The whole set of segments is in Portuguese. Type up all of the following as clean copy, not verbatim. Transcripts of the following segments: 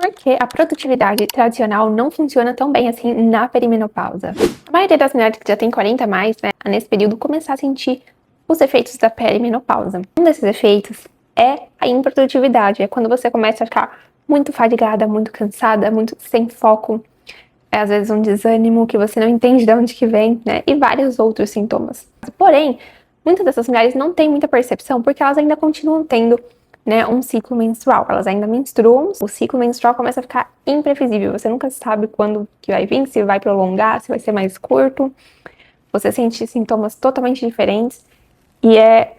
Porque a produtividade tradicional não funciona tão bem assim na perimenopausa. A maioria das mulheres que já tem 40 a mais, né, nesse período, começar a sentir os efeitos da perimenopausa. Um desses efeitos é a improdutividade, é quando você começa a ficar muito fadigada, muito cansada, muito sem foco, às vezes um desânimo que você não entende de onde que vem, né, e vários outros sintomas. Porém, muitas dessas mulheres não têm muita percepção porque elas ainda continuam tendo, né, um ciclo menstrual. Elas ainda menstruam, o ciclo menstrual começa a ficar imprevisível. Você nunca sabe quando que vai vir, se vai prolongar, se vai ser mais curto. Você sente sintomas totalmente diferentes e é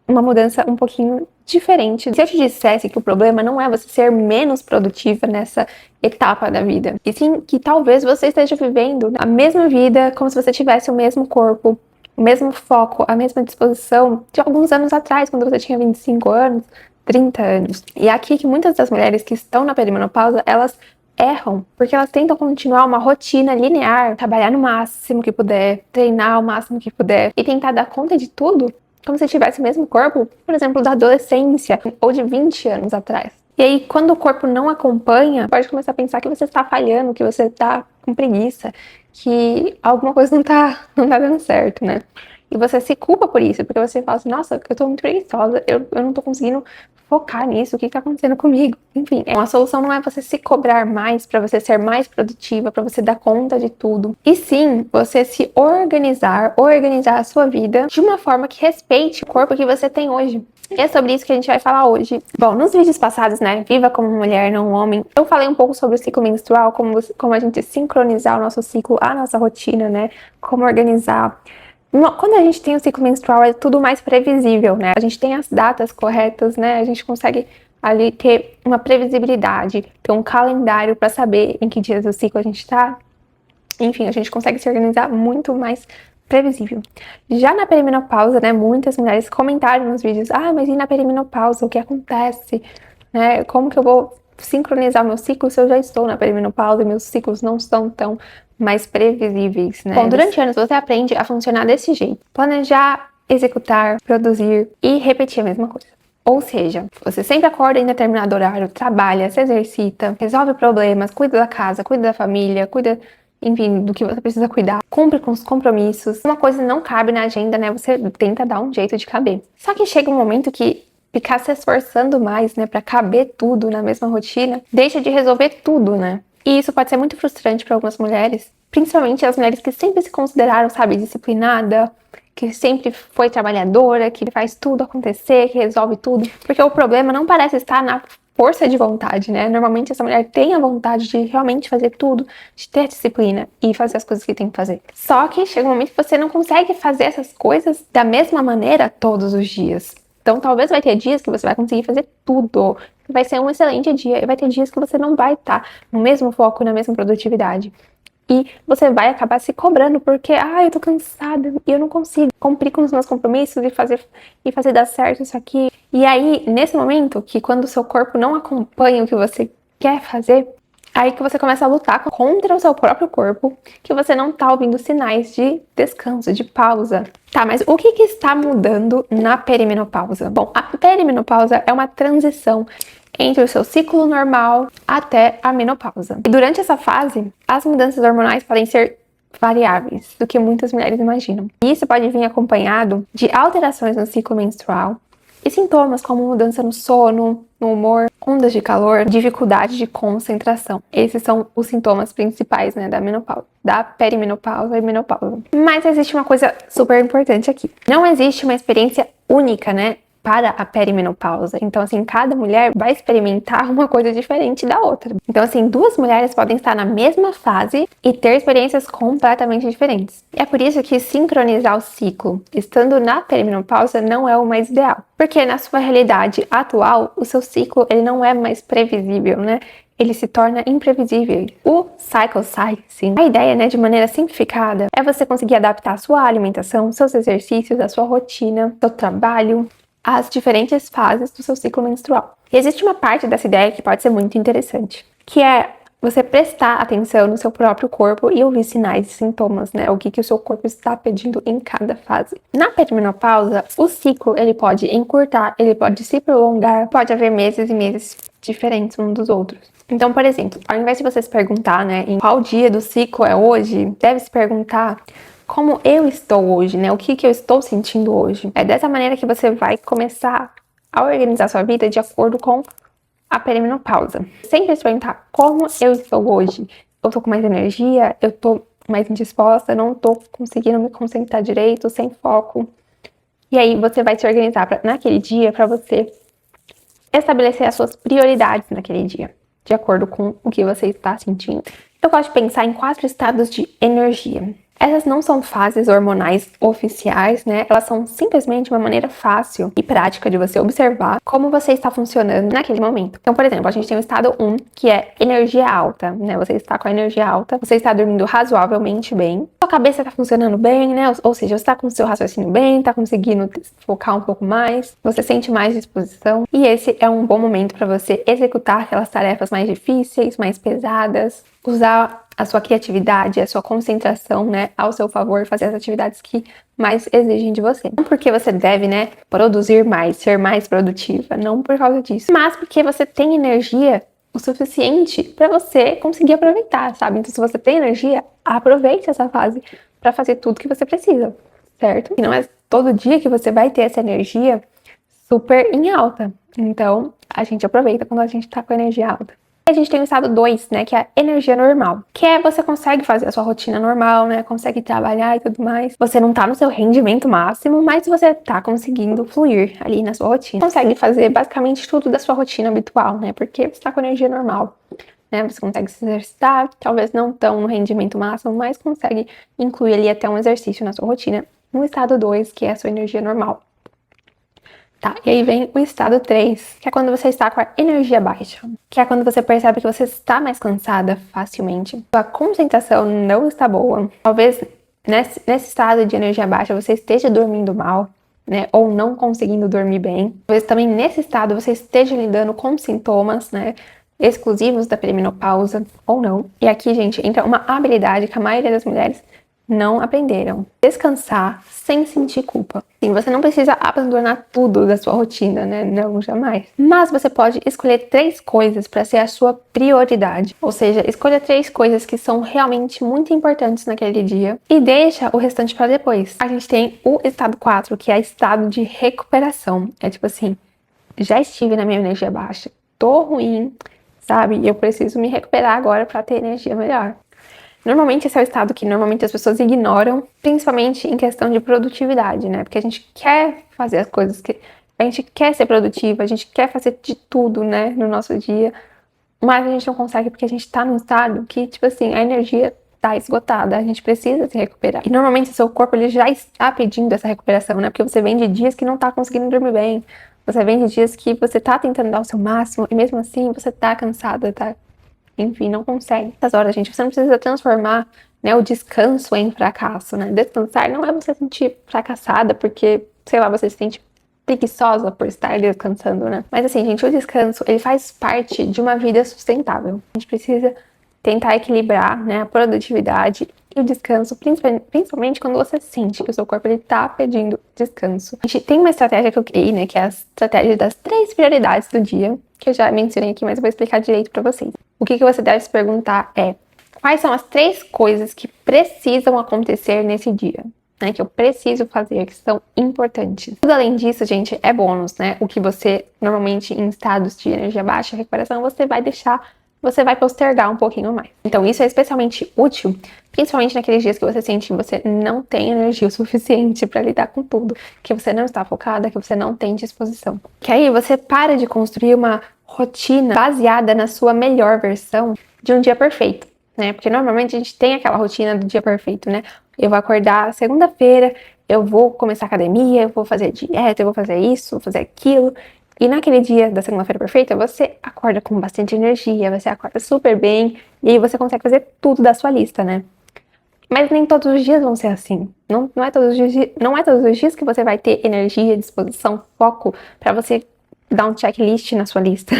uma mudança um pouquinho diferente. Se eu te dissesse que o problema não é você ser menos produtiva nessa etapa da vida, e sim que talvez você esteja vivendo a mesma vida como se você tivesse o mesmo corpo, o mesmo foco, a mesma disposição de alguns anos atrás, quando você tinha 25 anos, 30 anos. E é aqui que muitas das mulheres que estão na perimenopausa, elas erram, porque elas tentam continuar uma rotina linear, trabalhar no máximo que puder, treinar o máximo que puder e tentar dar conta de tudo como se tivesse o mesmo corpo, por exemplo, da adolescência ou de 20 anos atrás. E aí, quando o corpo não acompanha, pode começar a pensar que você está falhando, que você está com preguiça, que alguma coisa não tá dando certo, né? E você se culpa por isso, porque você fala assim, nossa, eu tô muito preguiçosa, eu não tô conseguindo focar nisso, o que tá acontecendo comigo? Enfim, a solução não é você se cobrar mais para você ser mais produtiva, para você dar conta de tudo. E sim, você se organizar a sua vida de uma forma que respeite o corpo que você tem hoje. E é sobre isso que a gente vai falar hoje. Bom, nos vídeos passados, né, Viva como Mulher, não Homem, eu falei um pouco sobre o ciclo menstrual, como a gente sincronizar o nosso ciclo, a nossa rotina, né, como organizar. Quando a gente tem o ciclo menstrual, é tudo mais previsível, né? A gente tem as datas corretas, né? A gente consegue ali ter uma previsibilidade, ter um calendário para saber em que dias do ciclo a gente tá. Enfim, a gente consegue se organizar muito mais previsível. Já na perimenopausa, né? Muitas mulheres comentaram nos vídeos, mas e na perimenopausa, o que acontece? Né? Como que eu vou sincronizar meu ciclo se eu já estou na perimenopausa e meus ciclos não estão tão mais previsíveis, né? Bom, durante anos você aprende a funcionar desse jeito. Planejar, executar, produzir e repetir a mesma coisa. Ou seja, você sempre acorda em determinado horário, trabalha, se exercita, resolve problemas, cuida da casa, cuida da família, cuida, enfim, do que você precisa cuidar, cumpre com os compromissos. Uma coisa não cabe na agenda, né? Você tenta dar um jeito de caber. Só que chega um momento que ficar se esforçando mais, né, pra caber tudo na mesma rotina, deixa de resolver tudo, né? E isso pode ser muito frustrante para algumas mulheres, principalmente as mulheres que sempre se consideraram, sabe, disciplinada, que sempre foi trabalhadora, que faz tudo acontecer, que resolve tudo. Porque o problema não parece estar na força de vontade, né? Normalmente essa mulher tem a vontade de realmente fazer tudo, de ter disciplina e fazer as coisas que tem que fazer. Só que chega um momento que você não consegue fazer essas coisas da mesma maneira todos os dias. Então, talvez vai ter dias que você vai conseguir fazer tudo. Vai ser um excelente dia. E vai ter dias que você não vai estar no mesmo foco, na mesma produtividade. E você vai acabar se cobrando porque, eu tô cansada e eu não consigo cumprir com os meus compromissos e fazer dar certo isso aqui. E aí, nesse momento, que quando o seu corpo não acompanha o que você quer fazer, aí que você começa a lutar contra o seu próprio corpo, que você não tá ouvindo sinais de descanso, de pausa. Tá, mas o que está mudando na perimenopausa? Bom, a perimenopausa é uma transição entre o seu ciclo normal até a menopausa. E durante essa fase, as mudanças hormonais podem ser variáveis do que muitas mulheres imaginam. E isso pode vir acompanhado de alterações no ciclo menstrual e sintomas como mudança no sono, no humor, ondas de calor, dificuldade de concentração. Esses são os sintomas principais, né, da menopausa, da perimenopausa e menopausa. Mas existe uma coisa super importante aqui. Não existe uma experiência única, né, para a perimenopausa. Então, assim, cada mulher vai experimentar uma coisa diferente da outra. Então, assim, duas mulheres podem estar na mesma fase e ter experiências completamente diferentes. E é por isso que sincronizar o ciclo estando na perimenopausa não é o mais ideal. Porque na sua realidade atual, o seu ciclo, ele não é mais previsível, né? Ele se torna imprevisível. O cycle cycling, a ideia, né, de maneira simplificada, é você conseguir adaptar a sua alimentação, seus exercícios, a sua rotina, seu trabalho, as diferentes fases do seu ciclo menstrual. E existe uma parte dessa ideia que pode ser muito interessante, que é você prestar atenção no seu próprio corpo e ouvir sinais e sintomas, né? O que o seu corpo está pedindo em cada fase. Na perimenopausa, o ciclo, ele pode encurtar, ele pode se prolongar, pode haver meses e meses diferentes uns dos outros. Então, por exemplo, ao invés de você se perguntar, né, em qual dia do ciclo é hoje, deve se perguntar como eu estou hoje, né, o que eu estou sentindo hoje. É dessa maneira que você vai começar a organizar sua vida de acordo com a perimenopausa. Sempre se perguntar como eu estou hoje. Eu tô com mais energia, eu tô mais indisposta, não tô conseguindo me concentrar direito, sem foco. E aí você vai se organizar naquele dia para você estabelecer as suas prioridades naquele dia, de acordo com o que você está sentindo. Eu gosto de pensar em 4 estados de energia. Essas não são fases hormonais oficiais, né? Elas são simplesmente uma maneira fácil e prática de você observar como você está funcionando naquele momento. Então, por exemplo, a gente tem o estado 1, que é energia alta, né? Você está com a energia alta, você está dormindo razoavelmente bem, sua cabeça está funcionando bem, né? Ou seja, você está com o seu raciocínio bem, está conseguindo focar um pouco mais, você sente mais disposição. E esse é um bom momento para você executar aquelas tarefas mais difíceis, mais pesadas, usar a sua criatividade, a sua concentração, né, ao seu favor, fazer as atividades que mais exigem de você. Não porque você deve, né, produzir mais, ser mais produtiva, não por causa disso, mas porque você tem energia o suficiente para você conseguir aproveitar, sabe? Então, se você tem energia, aproveite essa fase para fazer tudo que você precisa, certo? E não é todo dia que você vai ter essa energia super em alta. Então, a gente aproveita quando a gente tá com a energia alta. A gente tem o estado 2, né, que é a energia normal, que é você consegue fazer a sua rotina normal, né, consegue trabalhar e tudo mais. Você não tá no seu rendimento máximo, mas você tá conseguindo fluir ali na sua rotina. Consegue fazer basicamente tudo da sua rotina habitual, né, porque você tá com energia normal, né, você consegue se exercitar, talvez não tão no rendimento máximo, mas consegue incluir ali até um exercício na sua rotina. No estado 2, que é a sua energia normal. Tá, e aí vem o estado 3, que é quando você está com a energia baixa, que é quando você percebe que você está mais cansada facilmente, sua concentração não está boa, talvez nesse estado de energia baixa você esteja dormindo mal, né, ou não conseguindo dormir bem, talvez também nesse estado você esteja lidando com sintomas, né, exclusivos da perimenopausa ou não. E aqui, gente, entra uma habilidade que a maioria das mulheres não aprenderam. Descansar sem sentir culpa. Sim, você não precisa abandonar tudo da sua rotina, né? Não, jamais. Mas você pode escolher 3 coisas para ser a sua prioridade. Ou seja, escolha 3 coisas que são realmente muito importantes naquele dia e deixa o restante para depois. A gente tem o estado 4, que é o estado de recuperação. É tipo assim, já estive na minha energia baixa, tô ruim, sabe? E eu preciso me recuperar agora para ter energia melhor. Normalmente esse é o estado que normalmente as pessoas ignoram, principalmente em questão de produtividade, né? Porque a gente quer fazer as coisas que a gente quer ser produtiva, a gente quer fazer de tudo, né, no nosso dia, mas a gente não consegue porque a gente tá num estado que, tipo assim, a energia tá esgotada, a gente precisa se recuperar. E normalmente o seu corpo ele já está pedindo essa recuperação, né? Porque você vem de dias que não tá conseguindo dormir bem, você vem de dias que você tá tentando dar o seu máximo e mesmo assim você tá cansada, tá? Enfim, não consegue. Nessas horas, gente, você não precisa transformar, né, o descanso em fracasso, né? Descansar não é você se sentir fracassada porque, sei lá, você se sente preguiçosa por estar descansando, né? Mas assim, gente, o descanso, ele faz parte de uma vida sustentável. A gente precisa tentar equilibrar, né, a produtividade e o descanso, principalmente quando você sente que o seu corpo ele tá pedindo descanso. A gente tem uma estratégia que eu criei, né, que é a estratégia das 3 prioridades do dia, que eu já mencionei aqui, mas eu vou explicar direito pra vocês. O que você deve se perguntar é: quais são as 3 coisas que precisam acontecer nesse dia? Né, que eu preciso fazer, que são importantes. Tudo além disso, gente, é bônus, né? O que você, normalmente, em estados de energia baixa, recuperação, você vai postergar um pouquinho mais. Então, isso é especialmente útil, principalmente naqueles dias que você sente que você não tem energia o suficiente para lidar com tudo, que você não está focada, que você não tem disposição. Que aí você para de construir uma rotina baseada na sua melhor versão de um dia perfeito, né? Porque normalmente a gente tem aquela rotina do dia perfeito, né? Eu vou acordar segunda-feira, eu vou começar a academia, eu vou fazer dieta, eu vou fazer isso, vou fazer aquilo. E naquele dia da segunda-feira perfeita, você acorda com bastante energia, você acorda super bem, e aí você consegue fazer tudo da sua lista, né? Mas nem todos os dias vão ser assim. Não é todos os dias que você vai ter energia, disposição, foco para você dar um checklist na sua lista,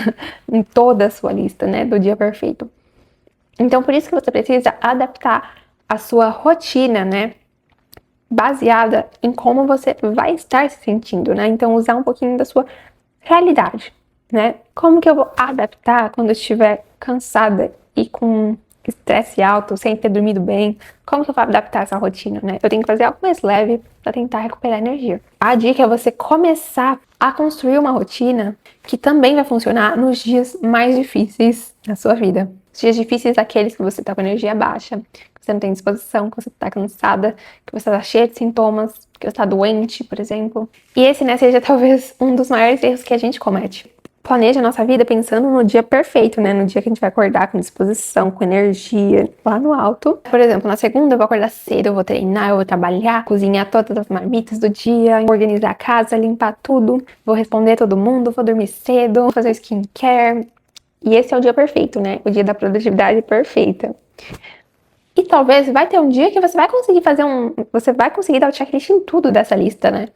em toda a sua lista, né, do dia perfeito. Então, por isso que você precisa adaptar a sua rotina, né, baseada em como você vai estar se sentindo, né? Então, usar um pouquinho da sua realidade. né? Como que eu vou adaptar quando eu estiver cansada e com estresse alto, sem ter dormido bem? Como que eu vou adaptar essa rotina, né? Eu tenho que fazer algo mais leve para tentar recuperar energia. A dica é você começar a construir uma rotina que também vai funcionar nos dias mais difíceis da sua vida. Os dias difíceis, aqueles que você tá com energia baixa, que você não tem disposição, que você tá cansada, que você tá cheia de sintomas, que você tá doente, por exemplo. E esse, né, seja talvez um dos maiores erros que a gente comete. Planeja a nossa vida pensando no dia perfeito, né? No dia que a gente vai acordar com disposição, com energia, lá no alto. Por exemplo, na segunda eu vou acordar cedo, eu vou treinar, eu vou trabalhar, cozinhar todas as marmitas do dia, organizar a casa, limpar tudo, vou responder todo mundo, vou dormir cedo, vou fazer skincare. E esse é o dia perfeito, né? O dia da produtividade perfeita. E talvez vai ter um dia que você vai conseguir você vai conseguir dar o checklist em tudo dessa lista, né?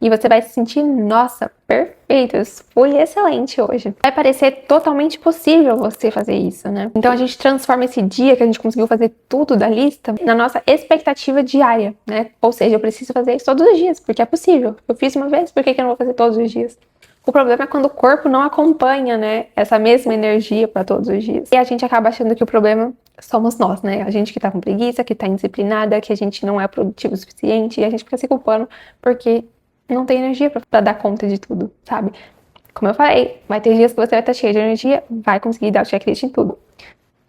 E você vai se sentir, nossa, perfeito, eu fui excelente hoje. Vai parecer totalmente possível você fazer isso, né? Então a gente transforma esse dia que a gente conseguiu fazer tudo da lista na nossa expectativa diária, né? Ou seja, eu preciso fazer isso todos os dias, porque é possível. Eu fiz uma vez, por que eu não vou fazer todos os dias? O problema é quando o corpo não acompanha, né, essa mesma energia para todos os dias. E a gente acaba achando que o problema somos nós, né? A gente que tá com preguiça, que tá indisciplinada, que a gente não é produtivo o suficiente, e a gente fica se culpando porque não tem energia pra dar conta de tudo, sabe? Como eu falei, vai ter dias que você vai estar cheio de energia, vai conseguir dar o checklist em tudo.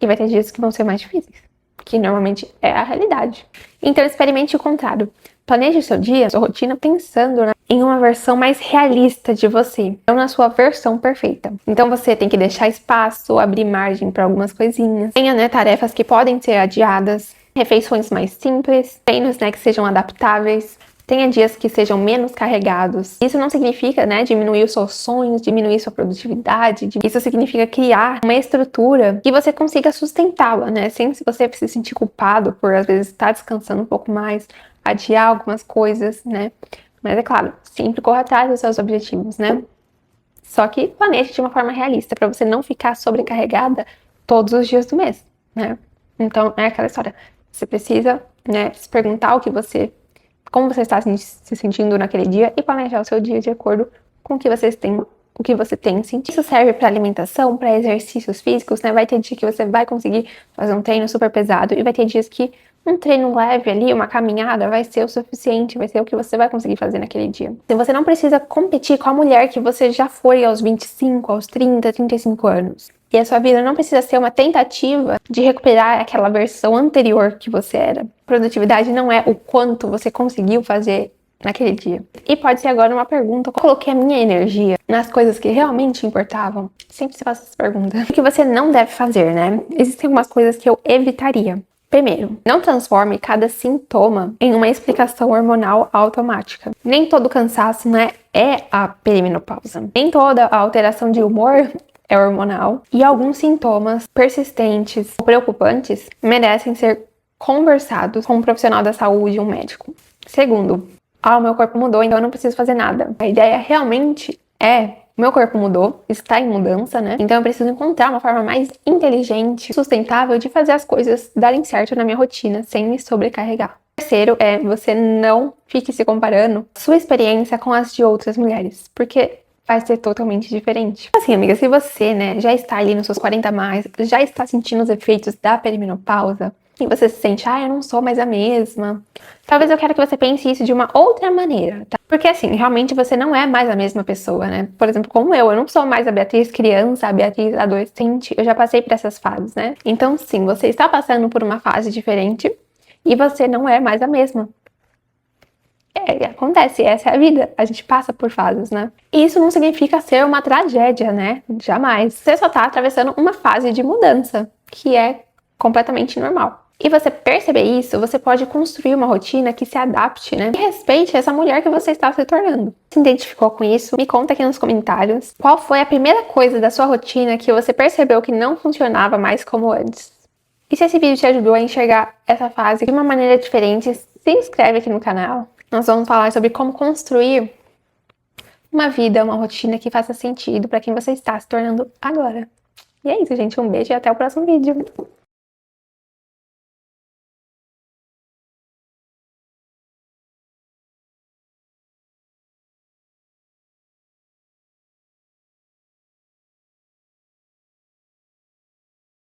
E vai ter dias que vão ser mais difíceis, que normalmente é a realidade. Então experimente o contrário. Planeje o seu dia, a sua rotina, pensando, né, em uma versão mais realista de você, não na sua versão perfeita. Então você tem que deixar espaço, abrir margem para algumas coisinhas. Tenha, né, tarefas que podem ser adiadas, refeições mais simples, treinos, né, que sejam adaptáveis. Tenha dias que sejam menos carregados. Isso não significa, né, diminuir os seus sonhos, diminuir sua produtividade. Isso significa criar uma estrutura que você consiga sustentá-la, né, sem você se sentir culpado por, às vezes, estar descansando um pouco mais, adiar algumas coisas, né. Mas é claro, sempre corra atrás dos seus objetivos, né. Só que planeje de uma forma realista, para você não ficar sobrecarregada todos os dias do mês, né. Então, é aquela história. Você precisa, né, se perguntar como você está se sentindo naquele dia e planejar o seu dia de acordo com o que você tem sentido. Isso serve para alimentação, para exercícios físicos, né? Vai ter dia que você vai conseguir fazer um treino super pesado e vai ter dias que um treino leve ali, uma caminhada, vai ser o suficiente, vai ser o que você vai conseguir fazer naquele dia. Então você não precisa competir com a mulher que você já foi aos 25, aos 30, 35 anos. E a sua vida não precisa ser uma tentativa de recuperar aquela versão anterior que você era. Produtividade não é o quanto você conseguiu fazer naquele dia. E pode ser agora uma pergunta: eu coloquei a minha energia nas coisas que realmente importavam? Sempre se faça essa pergunta. O que você não deve fazer, né? Existem algumas coisas que eu evitaria. Primeiro, não transforme cada sintoma em uma explicação hormonal automática. Nem todo cansaço, né, é a perimenopausa. Nem toda a alteração de humor é hormonal. E alguns sintomas persistentes ou preocupantes merecem ser conversados com um profissional da saúde, um médico. Segundo, o meu corpo mudou, então eu não preciso fazer nada. A ideia realmente meu corpo mudou, está em mudança, né? Então eu preciso encontrar uma forma mais inteligente, sustentável de fazer as coisas darem certo na minha rotina, sem me sobrecarregar. Terceiro você não fique se comparando sua experiência com as de outras mulheres, porque vai ser totalmente diferente. Assim, amiga, se você, né, já está ali nos seus 40 mais, já está sentindo os efeitos da perimenopausa, e você se sente, eu não sou mais a mesma, talvez eu quero que você pense isso de uma outra maneira, tá? Porque assim, realmente você não é mais a mesma pessoa, né? Por exemplo, como eu não sou mais a Beatriz criança, a Beatriz adolescente, eu já passei por essas fases, né? Então sim, você está passando por uma fase diferente e você não é mais a mesma. Acontece, essa é a vida, a gente passa por fases, né? E isso não significa ser uma tragédia, né? Jamais. Você só tá atravessando uma fase de mudança, que é completamente normal. E você perceber isso, você pode construir uma rotina que se adapte, né? E respeite essa mulher que você está se tornando. Se identificou com isso? Me conta aqui nos comentários. Qual foi a primeira coisa da sua rotina que você percebeu que não funcionava mais como antes? E se esse vídeo te ajudou a enxergar essa fase de uma maneira diferente, se inscreve aqui no canal. Nós vamos falar sobre como construir uma vida, uma rotina que faça sentido para quem você está se tornando agora. E é isso, gente. Um beijo e até o próximo vídeo.